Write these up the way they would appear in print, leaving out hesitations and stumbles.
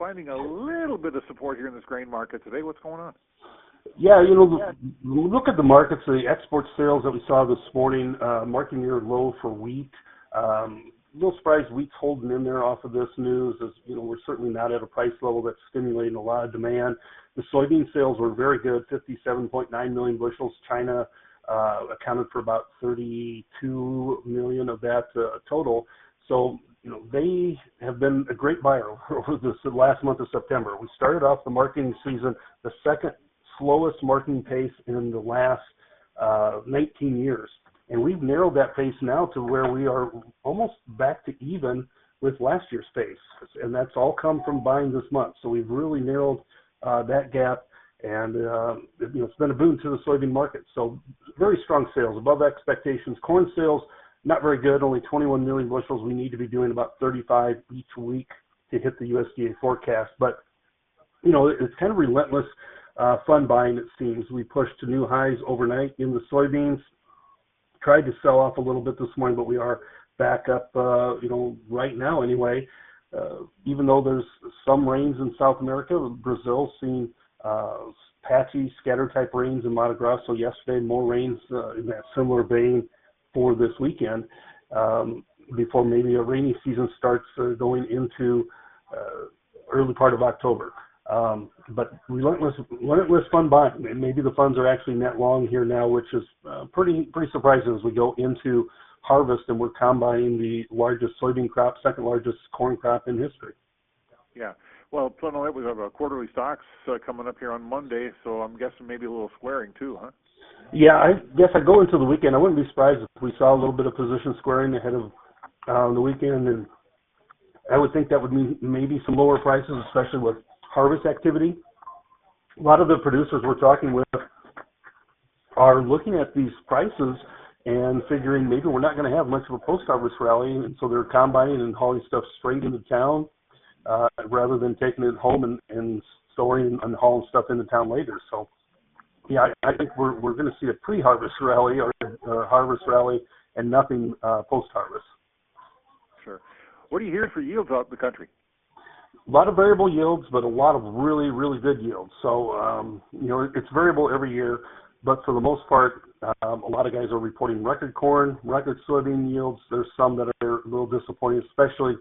finding a little bit of support here in this grain market today. What's going on? Yeah, look at the markets, the export sales that we saw this morning, marking near low for wheat. A little surprised wheat's holding in there off of this news, as we're certainly not at a price level that's stimulating a lot of demand. The soybean sales were very good, 57.9 million bushels. China accounted for about 32 million of that total. So, they have been a great buyer over this last month of September. We started off the marketing season the second slowest marketing pace in the last 19 years. And we've narrowed that pace now to where we are almost back to even with last year's pace. And that's all come from buying this month. So we've really narrowed that gap. And it's been a boon to the soybean market. So very strong sales, above expectations. Corn sales, not very good, only 21 million bushels. We need to be doing about 35 each week to hit the USDA forecast. But, it's kind of relentless fun buying, it seems. We pushed to new highs overnight in the soybeans. Tried to sell off a little bit this morning, but we are back up, right now anyway. Even though there's some rains in South America, Brazil's seen patchy, scatter-type rains in Mato Grosso yesterday, more rains in that similar vein for this weekend before maybe a rainy season starts going into early part of October. But relentless fun buying, and maybe the funds are actually net long here now, which is pretty surprising as we go into harvest and we're combining the largest soybean crop, second largest corn crop in history. Yeah. Well, we have quarterly stocks coming up here on Monday, so I'm guessing maybe a little squaring too, huh? Yeah, I guess I go into the weekend. I wouldn't be surprised if we saw a little bit of position squaring ahead of the weekend, and I would think that would mean maybe some lower prices, especially with harvest activity. A lot of the producers we're talking with are looking at these prices and figuring maybe we're not going to have much of a post-harvest rally, and so they're combining and hauling stuff straight into town rather than taking it home and storing and hauling stuff into town later. So, yeah, I think we're going to see a pre-harvest rally or a harvest rally and nothing post-harvest. Sure. What are you hearing for yields out in the country? A lot of variable yields, but a lot of really, really good yields. So, it's variable every year, but for the most part, a lot of guys are reporting record corn, record soybean yields. There's some that are a little disappointing, especially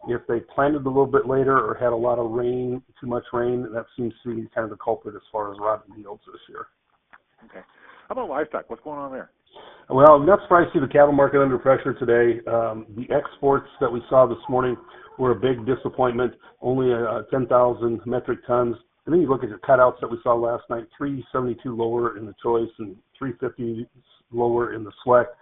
if they planted a little bit later or had a lot of rain, too much rain. That seems to be kind of the culprit as far as rotten yields this year. Okay. How about livestock? What's going on there? Well, I'm not surprised to see the cattle market under pressure today. The exports that we saw this morning were a big disappointment, only 10,000 metric tons. And then you look at the cutouts that we saw last night, 372 lower in the choice and 350 lower in the select.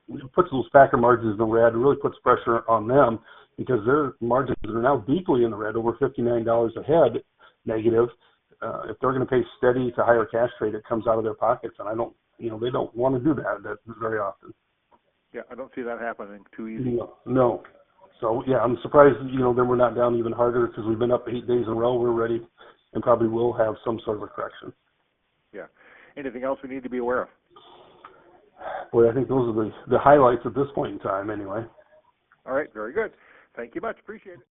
It puts those packer margins in the red. It really puts pressure on them because their margins are now deeply in the red, over $59 a head negative. If they're going to pay steady to higher cash trade, it comes out of their pockets, and they don't want to do that very often. Yeah, I don't see that happening too easy. No. So, yeah, I'm surprised, then we're not down even harder because we've been up 8 days in a row. We're ready and probably will have some sort of a correction. Yeah. Anything else we need to be aware of? Boy, I think those are the highlights at this point in time anyway. All right, very good. Thank you much. Appreciate it.